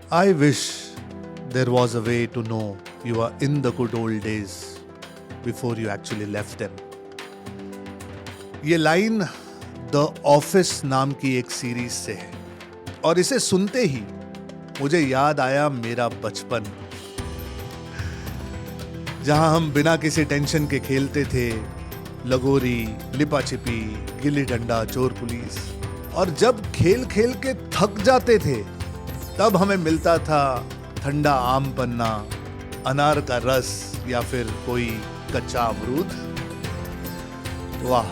I wish there was a way to know you are in the good old days before you actually left them. ये line the office नाम की एक series से है और इसे सुनते ही मुझे याद आया मेरा बचपन, जहां हम बिना किसी टेंशन के खेलते थे लगोरी, लिपा छिपी, गिल्ली डंडा, चोर पुलिस। और जब खेल खेल के थक जाते थे तब हमें मिलता था ठंडा आम पन्ना, अनार का रस या फिर कोई कच्चा अमरूद। वाह,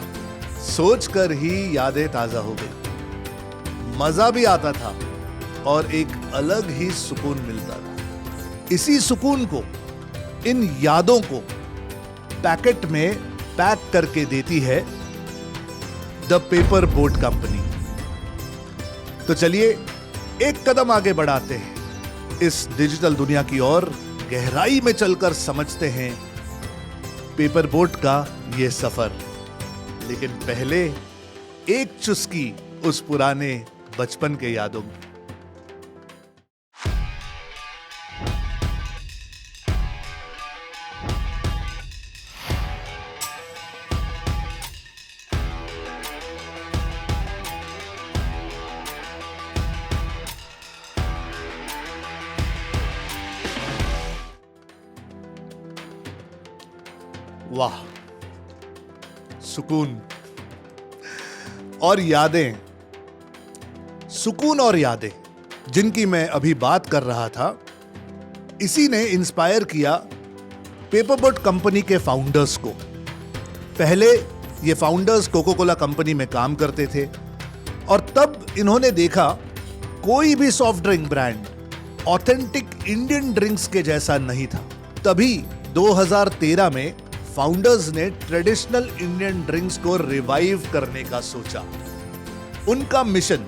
सोचकर ही यादें ताजा हो गई। मजा भी आता था और एक अलग ही सुकून मिलता था। इसी सुकून को, इन यादों को पैकेट में पैक करके देती है द पेपर बोट कंपनी। तो चलिए एक कदम आगे बढ़ाते हैं इस डिजिटल दुनिया की ओर, गहराई में चलकर समझते हैं पेपर बोट का ये सफर। लेकिन पहले एक चुस्की उस पुराने बचपन के यादों में। वाह, सुकून और यादें। सुकून और यादें जिनकी मैं अभी बात कर रहा था, इसी ने इंस्पायर किया पेपर बोट कंपनी के फाउंडर्स को। पहले ये फाउंडर्स कोका कोला कंपनी में काम करते थे और तब इन्होंने देखा कोई भी soft drink brand authentic Indian drinks के जैसा नहीं था। तभी 2013 में फाउंडर्स ने ट्रेडिशनल इंडियन ड्रिंक्स को रिवाइव करने का सोचा। उनका मिशन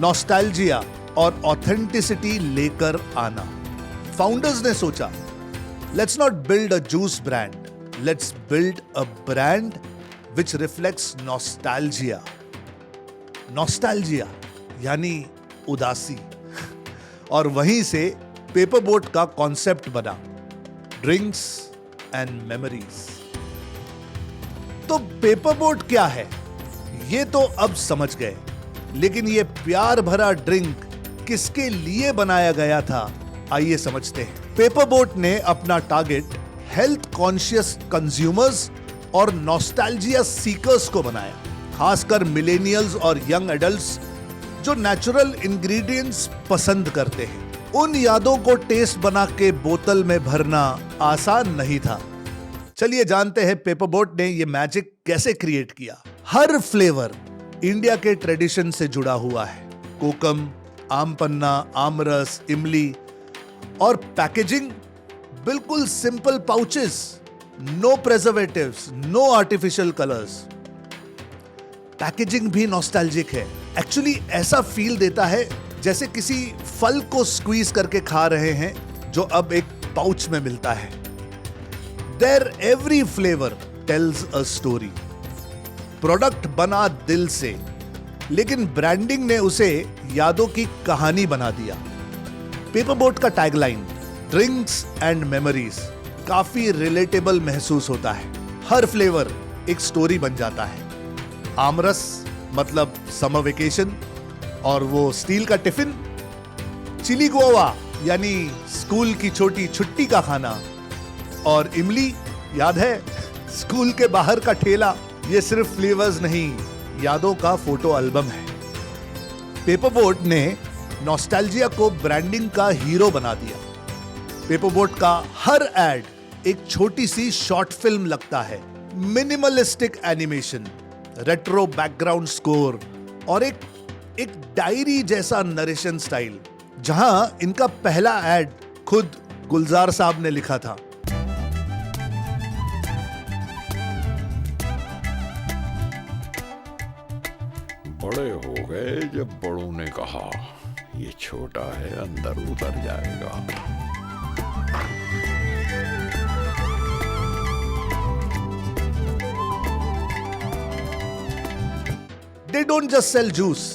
नॉस्टैल्जिया और ऑथेंटिसिटी लेकर आना। फाउंडर्स ने सोचा, let's not build a juice brand, let's build a brand which reflects nostalgia. Nostalgia यानी उदासी। और वहीं से पेपर बोट का कॉन्सेप्ट बना, ड्रिंक्स एंड मेमोरीज। तो पेपर बोट क्या है ये तो अब समझ गए, लेकिन ये प्यार भरा ड्रिंक किसके लिए बनाया गया था, आइए समझते हैं। पेपर बोट ने अपना टारगेट हेल्थ कॉन्शियस कंज्यूमर्स और नॉस्टैल्जिया सीकर्स को बनाया, खासकर मिलेनियल्स और यंग एडल्ट्स जो नेचुरल इंग्रेडिएंट्स पसंद करते हैं। उन यादों को टेस्ट बना के बोतल में भरना आसान नहीं था। चलिए जानते हैं पेपर बोट ने यह मैजिक कैसे क्रिएट किया। हर फ्लेवर इंडिया के ट्रेडिशन से जुड़ा हुआ है। कोकम, आम पन्ना, आमरस, इमली। और पैकेजिंग बिल्कुल simple pouches, no preservatives, no artificial colours. Packaging भी नॉस्टैल्जिक है। एक्चुअली ऐसा फील देता है जैसे किसी फल को स्क्वीज करके खा रहे हैं जो अब एक पाउच में मिलता है। There every flavor tells a story. Product बना दिल से, लेकिन ब्रांडिंग ने उसे यादों की कहानी बना दिया। पेपर बोट का टैगलाइन ड्रिंक्स एंड मेमोरीज काफी रिलेटेबल महसूस होता है। हर फ्लेवर एक स्टोरी बन जाता है। आमरस मतलब समर वेकेशन और वो स्टील का टिफिन। चिली गुआवा यानी स्कूल की छोटी छुट्टी का खाना। और इमली याद है, स्कूल के बाहर का ठेला। ये सिर्फ फ्लेवर्स नहीं, यादों का फोटो एल्बम है। पेपर बोट ने नॉस्टैल्जिया को ब्रांडिंग का हीरो बना दिया। पेपर बोट का हर एड एक छोटी सी शॉर्ट फिल्म लगता है। Minimalistic animation, retro background score और एक डायरी जैसा नरेशन स्टाइल। जहां इनका पहला एड खुद गुलजार साहब ने लिखा था। बड़े हो गए जब बड़ों ने कहा, ये छोटा है अंदर उतर जाएगा। They don't just sell juice,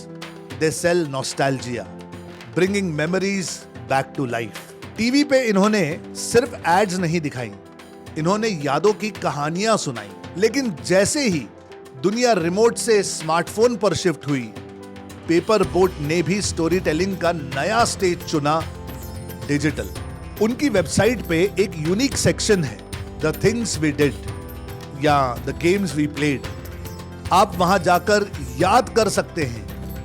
they sell nostalgia. Bringing memories back to life. TV पे इन्होंने सिर्फ एड्स नहीं दिखाई, इन्होंने यादों की कहानियां सुनाई। लेकिन जैसे ही दुनिया रिमोट से स्मार्टफोन पर शिफ्ट हुई, पेपर बोट ने भी स्टोरी टेलिंग का नया स्टेज चुना, डिजिटल। उनकी वेबसाइट पे एक यूनिक सेक्शन है, द थिंग्स वी डिड या द गेम्स वी प्लेड। आप वहां जाकर याद कर सकते हैं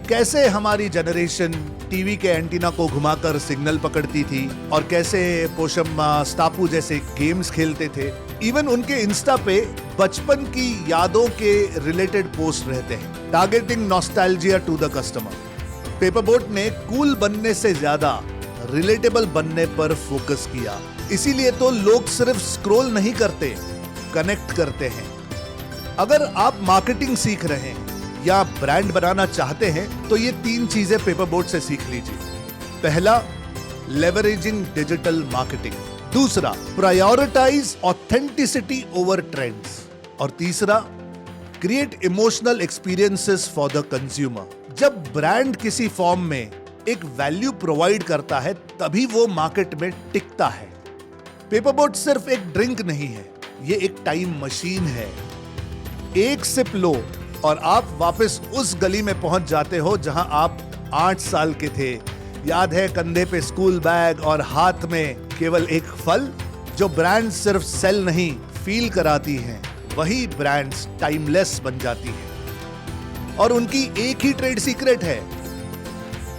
कैसे हमारी जनरेशन टीवी के एंटीना को घुमाकर सिग्नल पकड़ती थी और कैसे पोशम्मा, स्टापू जैसे गेम्स खेलते थे। इवन उनके इंस्टा पे बचपन की यादों के रिलेटेड पोस्ट रहते हैं, targeting nostalgia to the customer. Paperboat ने कूल बनने से ज्यादा रिलेटेबल बनने पर फोकस किया। इसीलिए तो लोग सिर्फ स्क्रॉल नहीं करते, कनेक्ट करते हैं। अगर आप मार्केटिंग सीख रहे हैं या ब्रांड बनाना चाहते हैं तो ये 3 चीजें पेपरबोट से सीख लीजिए। पहला, लेवरेजिंग डिजिटल मार्केटिंग। दूसरा, प्रायोरिटाइज ऑथेंटिसिटी ओवर ट्रेंड्स। और तीसरा, create emotional experiences for the consumer. जब ब्रांड किसी फॉर्म में एक वैल्यू प्रोवाइड करता है तभी वो मार्केट में टिकता है। पेपरबोट सिर्फ एक ड्रिंक नहीं है, ये एक टाइम मशीन है। एक सिप लो और आप वापस उस गली में पहुंच जाते हो जहां आप 8 साल के थे। याद है, कंधे पे स्कूल बैग और हाथ में केवल एक फल। जो ब्रांड सिर्फ सेल नहीं, फील कराती हैं, वही ब्रांड्स टाइमलेस बन जाती हैं। और उनकी एक ही ट्रेड सीक्रेट है,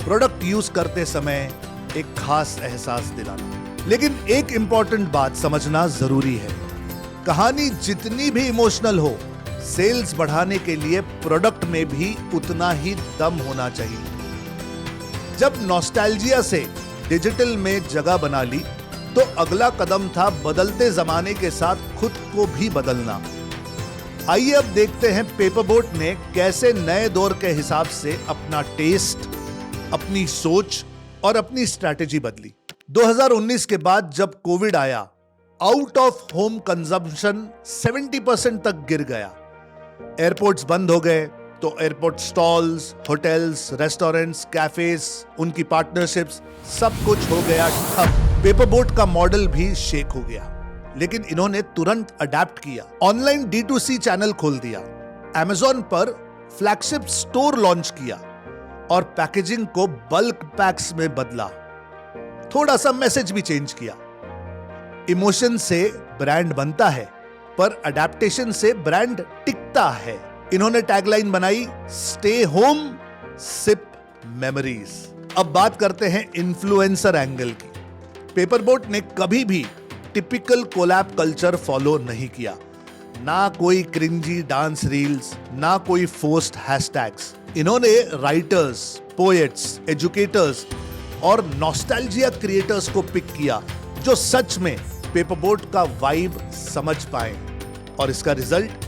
प्रोडक्ट यूज करते समय एक खास एहसास दिलाना। लेकिन एक इंपॉर्टेंट बात समझना जरूरी है, कहानी जितनी भी इमोशनल हो, सेल्स बढ़ाने के लिए प्रोडक्ट में भी उतना ही दम होना चाहिए। जब नॉस्टैल्जिया से डिजिटल में जगह बना ली तो अगला कदम था बदलते जमाने के साथ खुद को भी बदलना। आइए अब देखते हैं पेपरबोट ने कैसे नए दौर के हिसाब से अपना टेस्ट, अपनी सोच और अपनी स्ट्रैटेजी बदली। 2019 के बाद जब कोविड आया, आउट ऑफ होम कंजम्पशन 70% तक गिर गया। एयरपोर्ट्स बंद हो गए तो airport stalls, hotels, restaurants, cafes, उनकी पार्टनरशिप्स, सब कुछ हो गया ठप। पेपरबोट का मॉडल भी शेक हो गया, लेकिन इन्होंने तुरंत अडेप्ट किया। ऑनलाइन D2C चैनल खोल दिया, Amazon पर फ्लैगशिप स्टोर लॉन्च किया और पैकेजिंग को बल्क पैक्स में बदला। थोड़ा सा मैसेज भी चेंज किया। इमोशन से ब्रांड बनता है, पर अडेप्टेशन से ब्रांड टिकता है। इन्होंने टैगलाइन बनाई, स्टे होम, सिप मेमोरीज। अब बात करते हैं इन्फ्लुएंसर एंगल की। पेपरबोट ने कभी भी टिपिकल कोलैब कल्चर फॉलो नहीं किया। ना कोई क्रिंजी डांस रील्स, ना कोई फोर्स्ड हैशटैग्स। इन्होंने राइटर्स, पोएट्स, एजुकेटर्स और नॉस्टैल्जिया क्रिएटर्स को पिक किया जो सच में पेपरबोट का वाइब समझ पाए। और इसका रिजल्ट,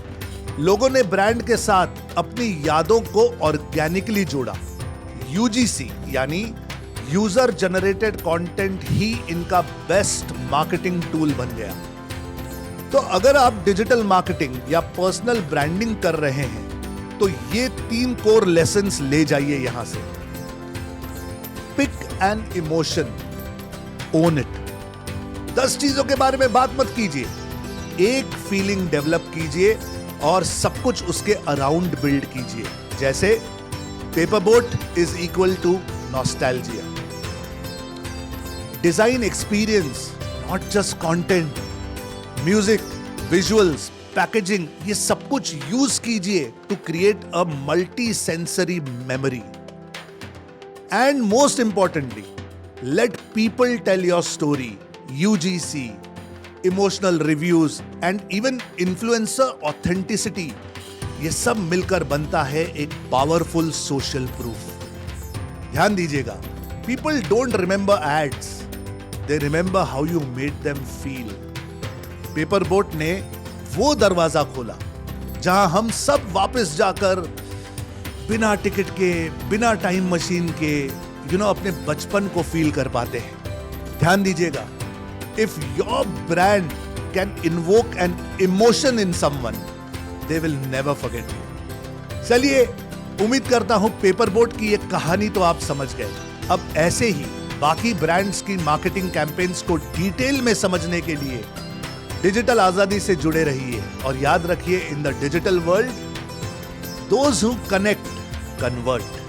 लोगों ने ब्रांड के साथ अपनी यादों को ऑर्गेनिकली जोड़ा। UGC यानी यूजर जनरेटेड कंटेंट ही इनका बेस्ट मार्केटिंग टूल बन गया। तो अगर आप डिजिटल मार्केटिंग या पर्सनल ब्रांडिंग कर रहे हैं तो ये 3 कोर लेसन्स ले जाइए यहां से। Pick an emotion, own it. 10 चीजों के बारे में बात मत कीजिए, एक फीलिंग डेवलप कीजिए और सब कुछ उसके अराउंड बिल्ड कीजिए। जैसे Paperboat is equal to nostalgia. Design experience, not just content. Music, visuals, packaging, ये सब कुछ यूज कीजिए to create a multi sensory memory. And most importantly, let people tell your story. UGC, emotional reviews and even influencer authenticity, ये सब मिलकर बनता है एक पावरफुल सोशल प्रूफ। ध्यान दीजिएगा, people don't remember ads, they remember how you made them feel. Paperboat ने वो दरवाजा खोला जहां हम सब वापस जाकर बिना टिकट के, बिना टाइम मशीन के, अपने बचपन को फील कर पाते हैं। ध्यान दीजिएगा, if your brand can invoke an emotion in someone, they will never forget you. चलिए, उम्मीद करता हूं पेपरबोट की एक कहानी तो आप समझ गए। अब ऐसे ही बाकी ब्रांड्स की मार्केटिंग कैंपेन्स को डिटेल में समझने के लिए डिजिटल आजादी से जुड़े रहिए और याद रखिए, in the digital world those who connect convert.